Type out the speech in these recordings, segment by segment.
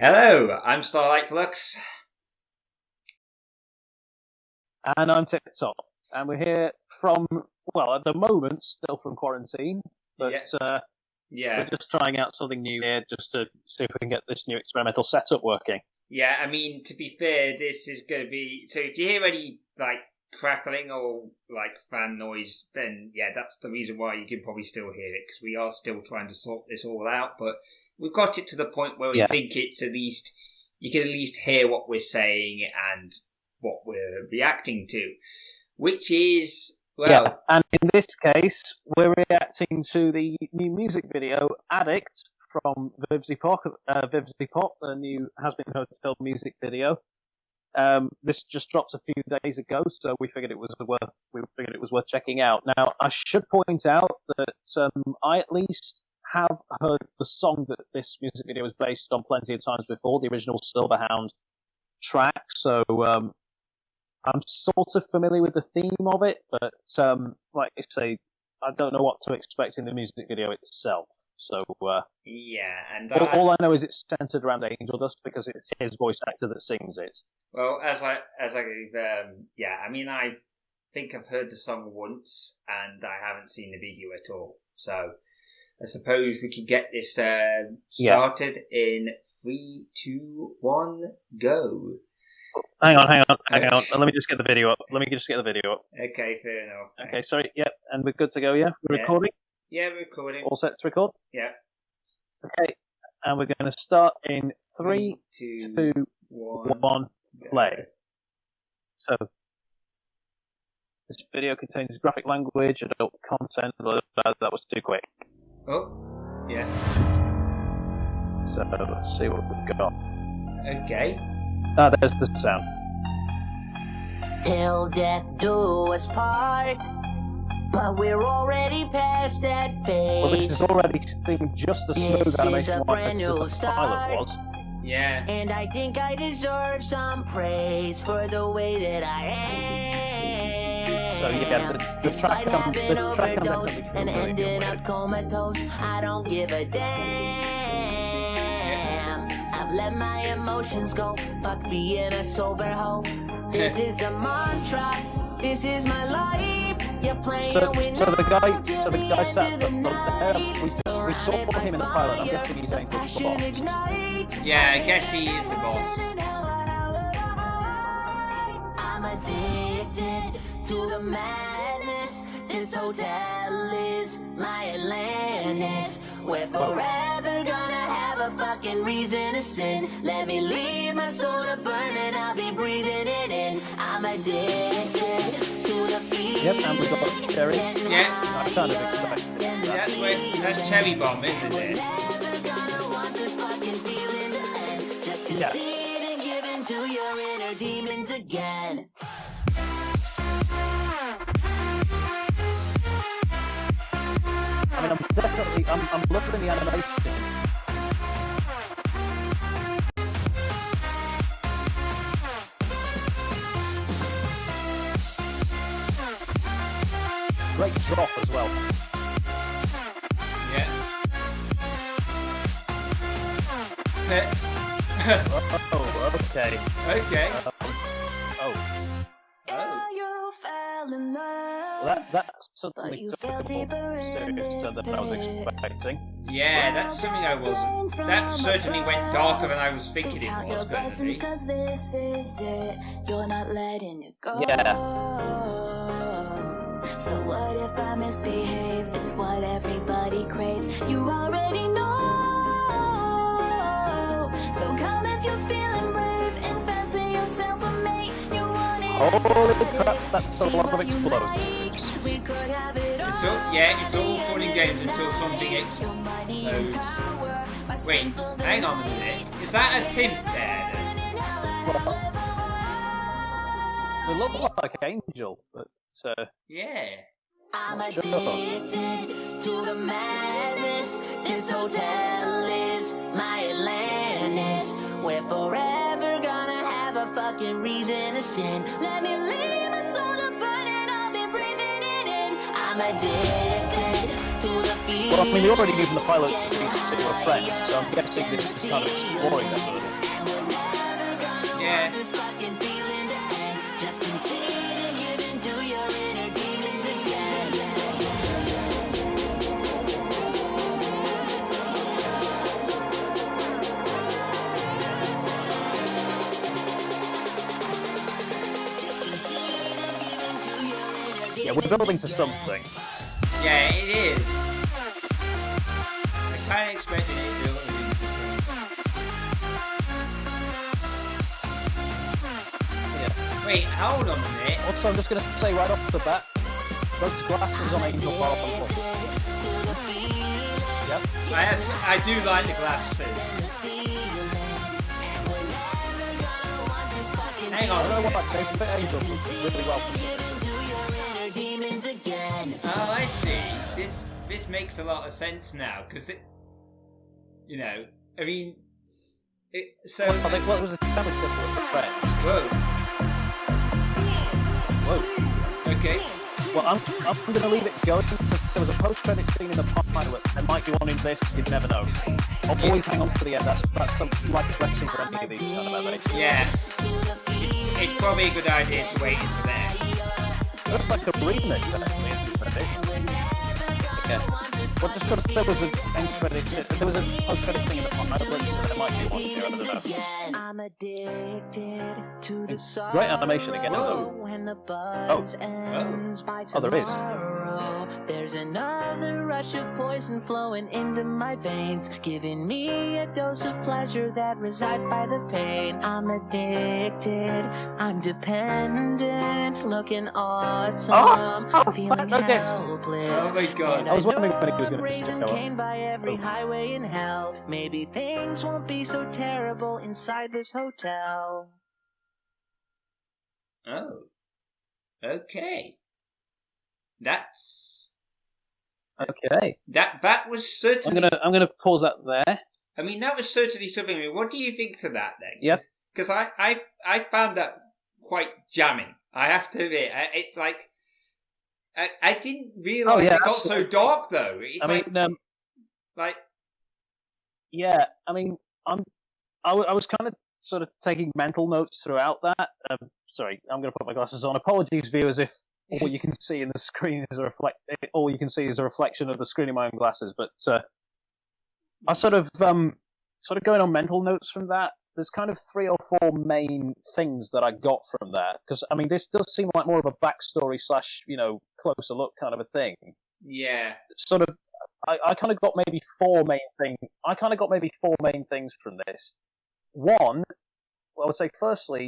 Hello, I'm Starlight Flux. And I'm TikTok. And we're here from, well, at the moment, still from quarantine. But we're just trying out something new here just to see if we can get this new experimental setup working. Yeah, I mean, to be fair, this is going to be... So if you hear any, crackling or, fan noise, then, that's the reason why you can probably still hear it, because we are still trying to sort this all out, but we've got it to the point where we think it's at least... You can at least hear what we're saying and what we're reacting to, which is, well... Yeah, and in this case, we're reacting to the new music video, Addict, from Vivzy Pop, the new HAZBIN Hotel music video. This just dropped a few days ago, so we figured it was worth checking out. Now, I should point out that I at least have heard the song that this music video is based on plenty of times before, the original Silverhound track, so I'm sort of familiar with the theme of it, but like I say, I don't know what to expect in the music video itself. So and all I know is it's centered around Angel Dust because it's his voice actor that sings it. Well, I think I've heard the song once, and I haven't seen the video at all. So I suppose we could get this started in 3, 2, 1, go. Hang on. Let me just get the video up. Okay, fair enough. Okay, sorry. Yep, and we're good to go. Yeah, we're recording. Yeah, we're recording. All set to record. Yeah. Okay, and we're going to start in 3, 2, 1, play. So, this video contains graphic language, adult content. That was too quick. Oh, yeah. So let's see what we've got. Okay. There's the sound. Till death do us part, but we're already past that phase. Well, this is already seeming just as smooth animation wise as the pilot was. Yeah. And I think I deserve some praise for the way that I am. So yeah, the track comes and ending up comatose. I don't give a damn. I've let my emotions go. Fuck being a sober hoe. This is the mantra. This is my life. You're playing so the guy sat there. We saw him in the pilot. I'm guessing he's Angel the boss. Yeah, I guess he is the boss. I'm addicted to the madness. This hotel is my Atlantis. We're forever gonna have a fucking reason to sin. Let me leave my soul to burn and I'll be breathing it in. I'm addicted to the feeling. Yep, and we've got Cherry. Yeah. I kind of expected. That's Cherry Bomb, isn't it? Yeah. And give into your inner demons again. I mean, I'm loving the animation. Great drop as well. Yeah. Oh, okay. Okay. You fell in love. Well, that suddenly took a more serious turn than I was expecting. Yeah, that's something I wasn't. That certainly went darker than I was thinking it was going to be. This is it. You're not letting it go. Yeah. So what if I misbehave? It's what everybody craves. You already know. So come if you're feeling brave and fancy yourself a mate. You want it. Holy crap, that's a lot of explosions. It's all fun and games until something explodes. Wait, hang on a minute. Is that a pimp there? They look like Angel, but yeah. I'm addicted to the madness. This hotel is my Atlantis. We're forever gonna have a fucking reason to sin. Let me leave my soul to burn and I'll be breathing it in. I'm addicted to the Well, I mean, they already knew from the pilot that these two were friends, so I'm guessing this is kind of exploring that sort of thing. Yeah. Yeah, we're building to something. Yeah, it is. I kind of expected it to build into something. Yeah. Wait, hold on a minute. Also, I'm just going to say right off the bat, those glasses on Angel are on. Yep. I do like the glasses. Hang on. I don't know what they fit Angel really well. Oh, I see. This makes a lot of sense now, because it, I mean, so. I think what was established that were friends. Whoa. Okay. Well, I'm going to leave it going because there was a post-credit scene in the pilot. There might be one in this. You never know. I'll always hang on to the end. That's something like a flexing for any of these kind of animations. Yeah. It's probably a good idea to wait until there. Looks like a remake, actually. Yeah. Well, just because there was an end credit, there was a post-credit thing in the pilot, so there might be one here. I don't know. I'm addicted to the sorrow. Great animation again. When the buzz ends by Oh, there is. tomorrow, there's another rush of poison flowing into my veins, giving me a dose of pleasure that resides by the pain. I'm addicted, I'm dependent, looking awesome, feeling helpless. Oh my god. I was wondering when he was going to Raising Cain by every highway in hell. Maybe things won't be so terrible inside this hotel. Oh. Okay. That's Okay. that was certainly. I'm gonna pause that there. I mean, that was certainly something. I mean, what do you think to that then? Yep. Because I found that quite jamming. I have to admit, I didn't realise it got so dark though. It's yeah. I mean, I was kind of sort of taking mental notes throughout that. Sorry, I'm going to put my glasses on. Apologies, viewers, if all you can see in the screen is a reflection of the screen in my own glasses. But I sort of going on mental notes from that. There's kind of 3 or 4 main things that I got from that, because I mean, this does seem like more of a backstory / closer look kind of a thing. Yeah. Sort of, I kind of got maybe 4 main things. I kind of got maybe 4 main things from this. One, I would say, firstly,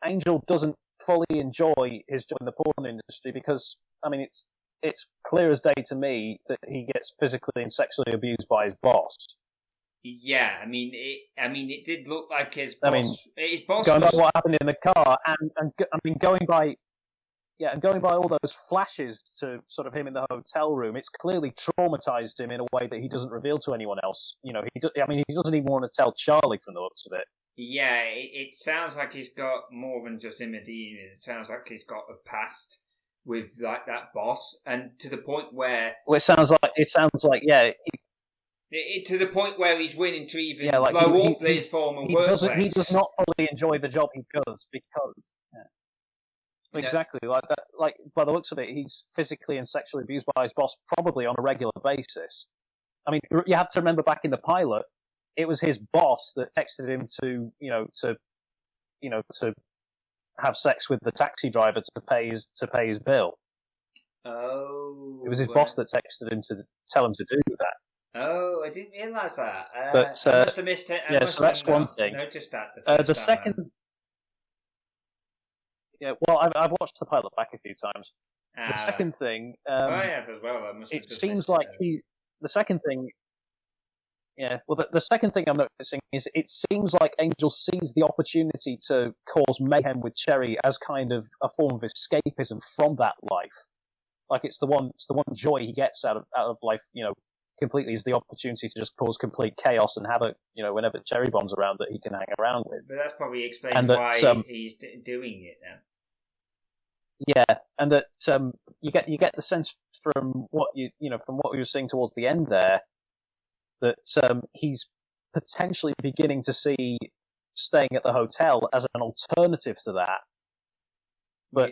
Angel doesn't fully enjoy his job in the porn industry because, I mean, it's clear as day to me that he gets physically and sexually abused by his boss. Yeah, I mean, it did look like his boss. His boss going by what happened in the car, and I mean, going by all those flashes to sort of him in the hotel room, it's clearly traumatized him in a way that he doesn't reveal to anyone else. He doesn't even want to tell Charlie from the looks of it. Yeah, it sounds like he's got more than just him. It sounds like he's got a past with like that boss, and to the point where it sounds like to the point where he's willing to even blow up his former workplace. He does not fully enjoy the job he does because. Yeah. Exactly, like that. Like by the looks of it, he's physically and sexually abused by his boss, probably on a regular basis. I mean, you have to remember back in the pilot, it was his boss that texted him to have sex with the taxi driver to pay his bill. Oh. It was his boss that texted him to tell him to do that. Oh, I didn't realise that. But I must have missed it. So that's one thing. Noticed that. The second. Yeah, well, I've watched the pilot back a few times. The second thing. I have as well. It seems like the second thing. Yeah, well, the second thing I'm noticing is it seems like Angel sees the opportunity to cause mayhem with Cherry as kind of a form of escapism from that life. Like it's the one joy he gets out of life, completely, is the opportunity to just cause complete chaos and havoc, whenever Cherry Bomb's around that he can hang around with. So that's probably explaining why he's doing it now. Yeah, and that you get the sense from what from what we were seeing towards the end there that he's potentially beginning to see staying at the hotel as an alternative to that. But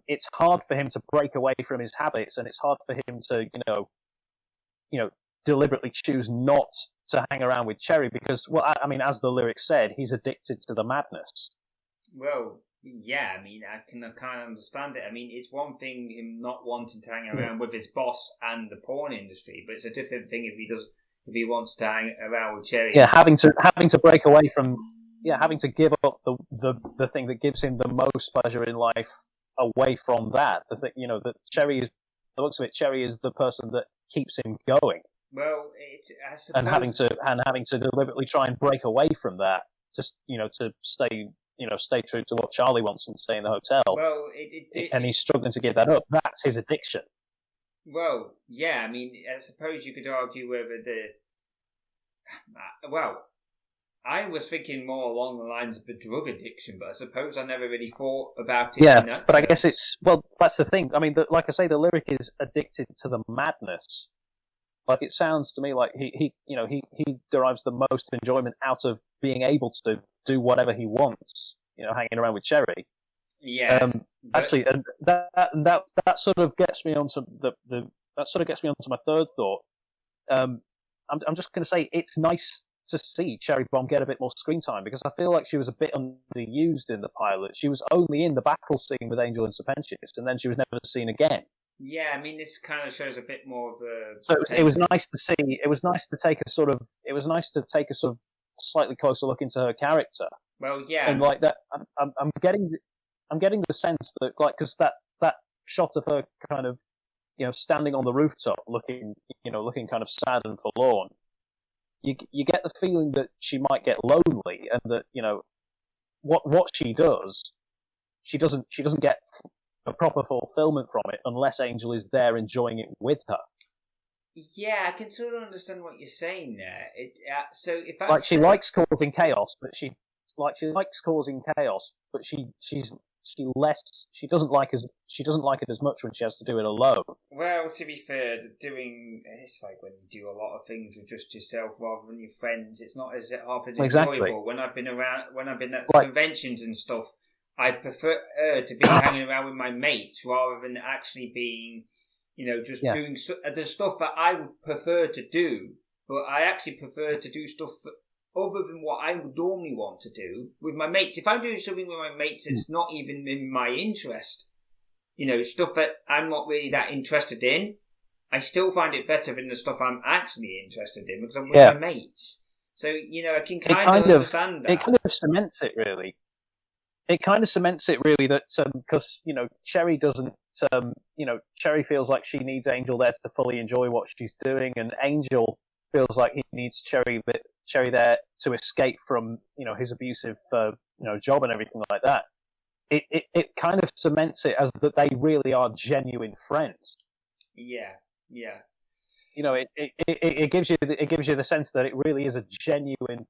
it's hard for him to break away from his habits, and it's hard for him to deliberately choose not to hang around with Cherry because, well, I mean, as the lyrics said, he's addicted to the madness. Well, yeah, I mean, I can kind of understand it. I mean, it's one thing him not wanting to hang around with his boss and the porn industry, but it's a different thing if he wants to hang around with Cherry. Yeah, having to break away from, having to give up the thing that gives him the most pleasure in life away from that. The thing, that Cherry is, the looks of it, Cherry is the person that keeps him going. Well, I suppose... and having to deliberately try and break away from that, just to stay true to what Charlie wants and stay in the hotel. Well, and he's struggling to give that up. That's his addiction. Well, yeah, I mean, I suppose you could argue whether well, I was thinking more along the lines of the drug addiction, but I suppose I never really thought about it. Yeah, but I guess that's the thing. I mean, like I say, the lyric is addicted to the madness. Like, it sounds to me like he derives the most enjoyment out of being able to do whatever he wants, hanging around with Cherry. Yeah. Actually, and that sort of gets me onto my third thought. I'm just going to say it's nice to see Cherry Bomb get a bit more screen time because I feel like she was a bit underused in the pilot. She was only in the battle scene with Angel and Serpentius, and then she was never seen again. Yeah, I mean, this kind of shows a bit more of the. So it was nice to see. It was nice to take a sort of slightly closer look into her character. Well, yeah, and like that, I'm getting the sense that, like, because that shot of her kind of, standing on the rooftop, looking kind of sad and forlorn. You get the feeling that she might get lonely, and that what she does, she doesn't get a proper fulfillment from it unless Angel is there enjoying it with her. Yeah, I can sort of understand what you're saying there. So if like she likes causing chaos, but she likes causing chaos, but she doesn't like it as much when she has to do it alone. Well, to be fair, it's like when you do a lot of things with just yourself rather than your friends. It's not as half as enjoyable. When I've been at conventions and stuff, I prefer to be hanging around with my mates rather than actually being, doing the stuff that I would prefer to do. But I actually prefer to do stuff other than what I would normally want to do with my mates. If I'm doing something with my mates, it's not even in my interest. Stuff that I'm not really that interested in. I still find it better than the stuff I'm actually interested in because I'm with my mates. So, I can kind of understand that. It kind of cements it, really. It kind of cements it, really, that because Cherry doesn't, Cherry feels like she needs Angel there to fully enjoy what she's doing, and Angel feels like he needs Cherry there to escape from his abusive job and everything like that. It kind of cements it as that they really are genuine friends. Yeah. It gives you the sense that it really is a genuine,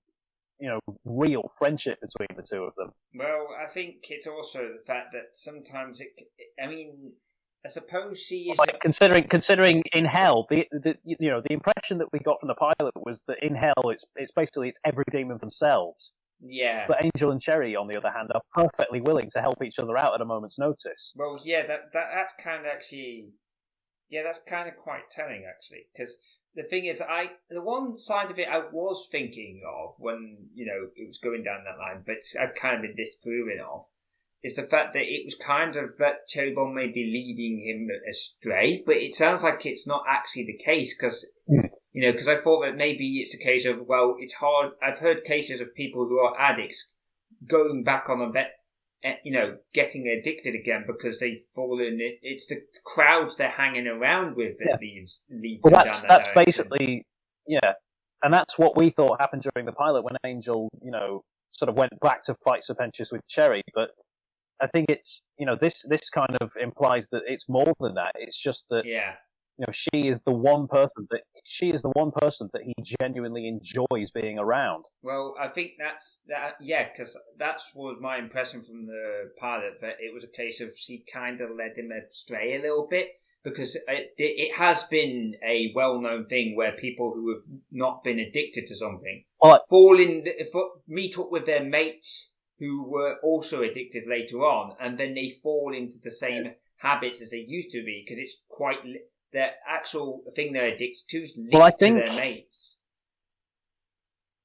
real friendship between the two of them. Well, I think it's also the fact that sometimes I suppose she is. Like, considering in Hell, the impression that we got from the pilot was that in Hell it's basically every demon themselves. Yeah. But Angel and Cherry, on the other hand, are perfectly willing to help each other out at a moment's notice. Well, yeah, that's kind of actually, that's kind of quite telling actually, because the thing is, the one side of it I was thinking of when it was going down that line, but I've kind of been disproving of, is the fact that it was kind of that Cherry Bomb may be leading him astray, but it sounds like it's not actually the case because because I thought that maybe it's a case of, well, it's hard. I've heard cases of people who are addicts going back on a bet, getting addicted again because they've fallen. It's the crowds they're hanging around with that leads. Well, that's basically and that's what we thought happened during the pilot when Angel, sort of went back to fight Serpentius with Cherry, but I think it's this kind of implies that it's more than that. It's just that she is the one person that he genuinely enjoys being around. Well, I think that's that. Yeah, because that was my impression from the pilot, that it was a case of she kind of led him astray a little bit, because it has been a well-known thing where people who have not been addicted to something meet up with their mates who were also addicted later on, and then they fall into the same habits as they used to be, because it's quite. The actual thing they're addicted to is linked to their mates.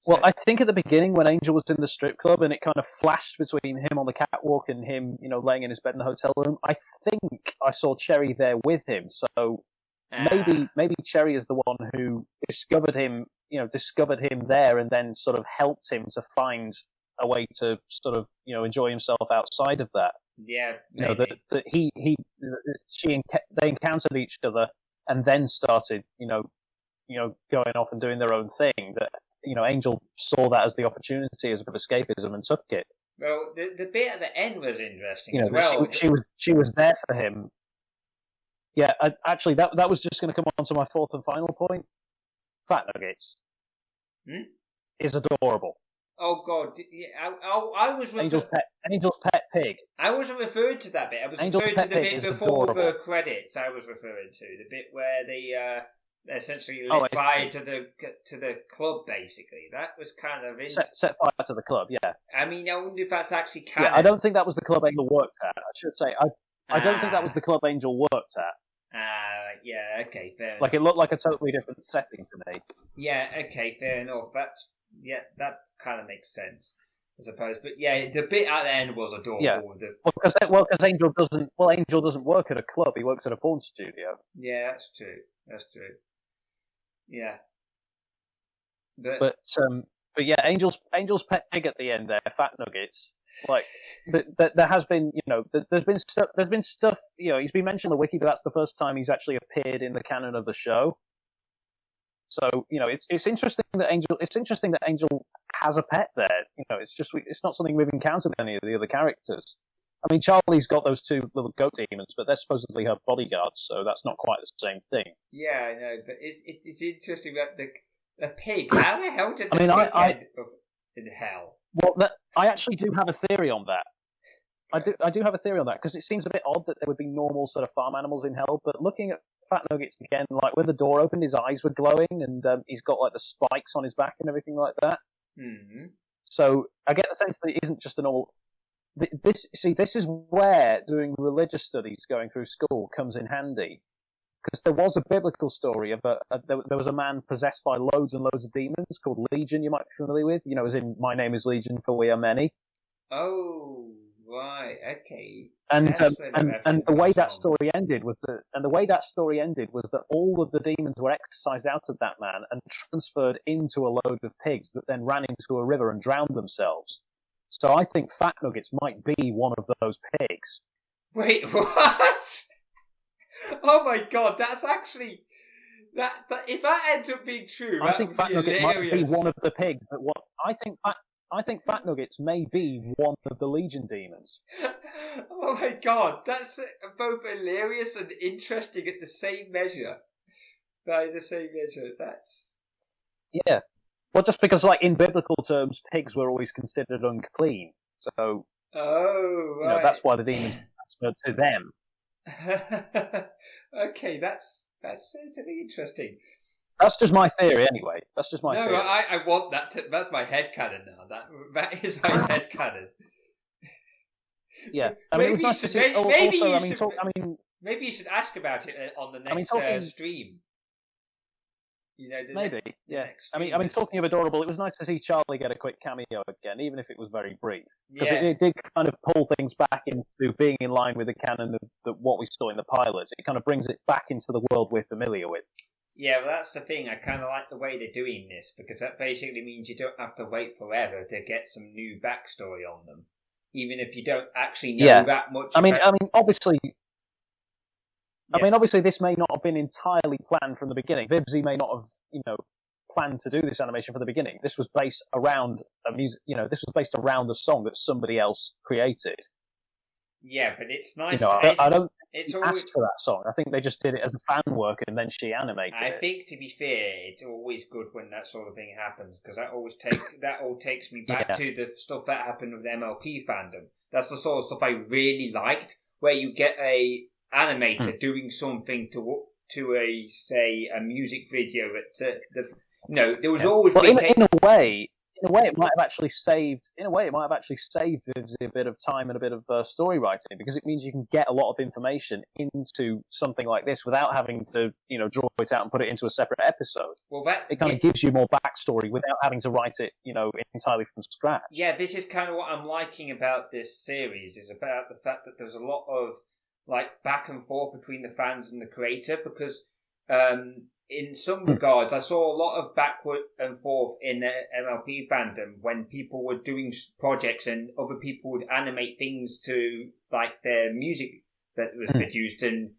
Well, I think at the beginning when Angel was in the strip club and it kind of flashed between him on the catwalk and him, laying in his bed in the hotel room, I think I saw Cherry there with him. So maybe Cherry is the one who discovered him there and then sort of helped him to find a way to sort of, enjoy himself outside of that. Yeah, they encountered each other and then started, going off and doing their own thing. That Angel saw that as the opportunity, as a bit of escapism, and took it. Well, the bit at the end was interesting. She was there for him. Yeah, actually, that was just going to come on to my fourth and final point. Fat Nuggets is adorable. Oh God! Yeah, I was Angel's pet pig. I wasn't referring to that bit. I was referring to the bit before the credits. I was referring to the bit where they essentially lit fire to the club. Basically, that was kind of set fire to the club. Yeah. I mean, I wonder if that's actually canon. Yeah, I don't think that was the club Angel worked at. I should say I don't think that was the club Angel worked at. Yeah. Okay. Fair enough. Like it looked like a totally different setting to me. Yeah. Okay. Fair enough. That kind of makes sense, I suppose. But yeah, the bit at the end was adorable. Yeah. Because Angel doesn't work at a club. He works at a porn studio. Yeah, that's true. Yeah. But yeah, Angel's pet pig at the end there, Fat Nuggets. Like there has been, there's been stuff. He's been mentioned in the wiki, but that's the first time he's actually appeared in the canon of the show. So it's interesting that Angel has a pet there. It's not something we've encountered with any of the other characters. I mean, Charlie's got those two little goat demons, but they're supposedly her bodyguards, so that's not quite the same thing. Yeah, I know, but it's interesting that the pig. How the hell did the pig end up in hell? Well, I actually do have a theory on that. I do have a theory on that, because it seems a bit odd that there would be normal sort of farm animals in hell, but looking at Fat Nuggets again, like when the door opened, his eyes were glowing, and he's got like the spikes on his back and everything like that. Mm-hmm. So I get the sense that it isn't just a normal. This is where doing religious studies going through school comes in handy, because there was a biblical story of there was a man possessed by loads and loads of demons called Legion. You might be familiar with, as in My Name is Legion, for we are many. Oh. Right. Okay. And the way that story ended was that all of the demons were exorcised out of that man and transferred into a load of pigs that then ran into a river and drowned themselves. So I think Fat Nuggets might be one of those pigs. Wait, what? Oh my God, that's actually that. But if that ends up being true, I think Fat Nuggets might be one of the pigs that. I think Fat Nuggets may be one of the Legion demons. Oh my God, that's both hilarious and interesting at the same measure. By the same measure, that's... Yeah. Well, just because, like, in biblical terms, pigs were always considered unclean. So... Oh, right. That's why the demons transferred to them. Okay, that's certainly interesting. That's just my theory, anyway. That's just my theory. No, I want that. That's my headcanon now. That is my headcanon. Yeah, I mean, it was nice to see. Maybe you should ask about it on the next stream. Maybe, yeah. I mean, talking of adorable, it was nice to see Charlie get a quick cameo again, even if it was very brief, because it did kind of pull things back into being in line with the canon of what we saw in the pilots. It kind of brings it back into the world we're familiar with. Yeah, well, that's the thing. I kind of like the way they're doing this, because that basically means you don't have to wait forever to get some new backstory on them, even if you don't actually know that much. I mean, obviously. Yeah. I mean, obviously, this may not have been entirely planned from the beginning. Vibsy may not have, planned to do this animation from the beginning. This was based around a music. This was based around a song that somebody else created. Yeah, but it's You nice. know, I don't It's think always. asked for that song. I think they just did it as a fan work, and then she animated I it. think, to be fair, it's always good when that sort of thing happens because that all takes me back to the stuff that happened with MLP fandom. That's the sort of stuff I really liked, where you get a animator doing something to a music video that there was always in a way, it might have actually saved. In a way, it might have actually saved Vivsy a bit of time and a bit of story writing, because it means you can get a lot of information into something like this without having to, draw it out and put it into a separate episode. Well, it kind of gives you more backstory without having to write it, entirely from scratch. Yeah, this is kind of what I'm liking about this series, is about the fact that there's a lot of back and forth between the fans and the creator, because in some regards, I saw a lot of backward and forth in the MLP fandom when people were doing projects and other people would animate things to their music that was produced, and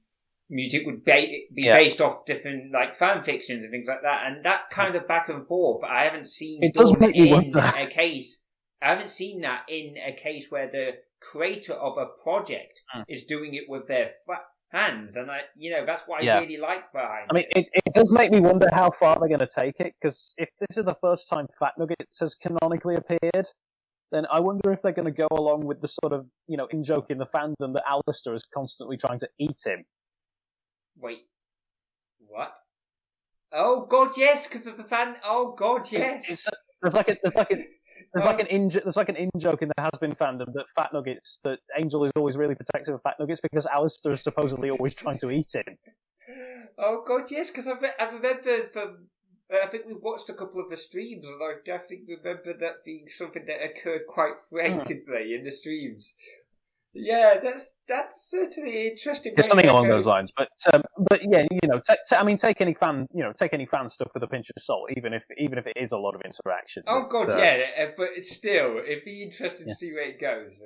music would be based off different fan fictions and things like that. And that kind of back and forth, I haven't seen a case. I haven't seen that in a case where the creator of a project is doing it with their hands, and that's what I really like behind it. It does make me wonder how far they're going to take it, because if this is the first time Fat Nuggets has canonically appeared, then I wonder if they're going to go along with the sort of, in-joke in the fandom that Alistair is constantly trying to eat him. Wait, what? Oh God, yes, because of the fan. Oh God, yes. There's like an in-joke in the HAZBIN fandom that Angel is always really protective of Fat Nuggets because Alistair is supposedly always trying to eat him. Oh God, yes, because I remember I think we watched a couple of the streams, and I definitely remember that being something that occurred quite frequently in the streams. Yeah, that's certainly interesting. There's something along those lines, but yeah, take any fan, stuff with a pinch of salt, even if it is a lot of interaction. Oh God, but it's still, it'd be interesting to see where it goes.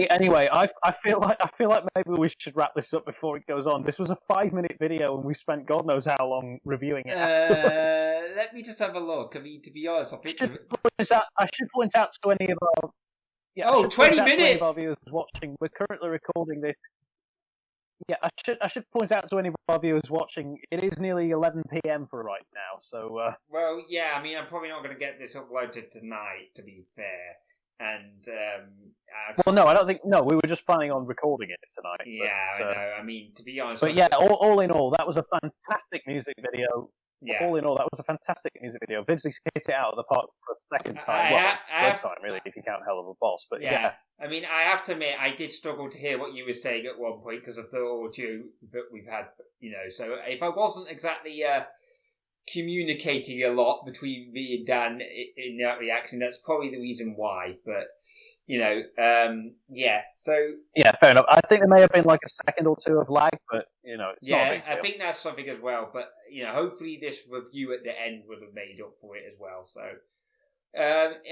Anyway, I feel like maybe we should wrap this up before it goes on. This was a 5-minute video, and we spent God knows how long reviewing it afterwards. Let me just have a look. I mean, to be honest, I should point out to any of our. Yeah, 20 minutes! Of our viewers watching, we're currently recording this. Yeah, I should point out to any of our viewers watching, it is nearly 11 p.m. for right now, so... Well, yeah, I mean, I'm probably not going to get this uploaded tonight, to be fair, and... Well, no, I don't think... No, we were just planning on recording it tonight. Yeah, I know, I mean, to be honest... But yeah, all in all, that was a fantastic music video. Yeah. All in all, that was a fantastic music video. Vivsy hit it out of the park for a second time. Third time, really, if you count Hell of a Boss. But yeah. I mean, I have to admit, I did struggle to hear what you were saying at one point because of the audio that we've had, So if I wasn't exactly communicating a lot between me and Dan in that reaction, that's probably the reason why. But... so... Yeah, fair enough. I think there may have been a second or two of lag, but, it's not a big deal. I think that's something as well, but, hopefully this review at the end would have made up for it as well, so...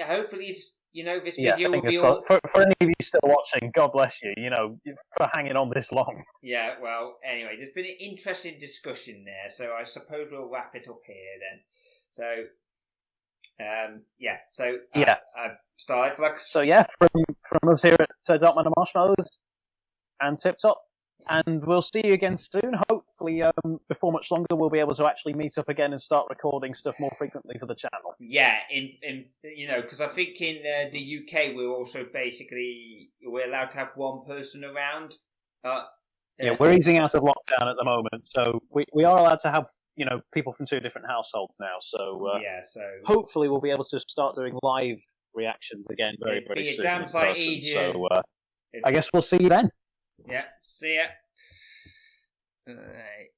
hopefully it's, this video will be all... For any of you still watching, God bless you, for hanging on this long. Yeah, well, anyway, there's been an interesting discussion there, so I suppose we'll wrap it up here then. So... Starlight Flux. So yeah, from us here at Darkman and Marshmallows and Tip Top, and we'll see you again soon. Hopefully, before much longer, we'll be able to actually meet up again and start recording stuff more frequently for the channel. Yeah, because I think in the UK we're also we're allowed to have one person around. Yeah, we're easing out of lockdown at the moment, so we are allowed to have people from 2 different households now. So so hopefully we'll be able to start doing live reactions again very soon. Damn sight easier. So I guess we'll see you then. Yeah, see ya. All right.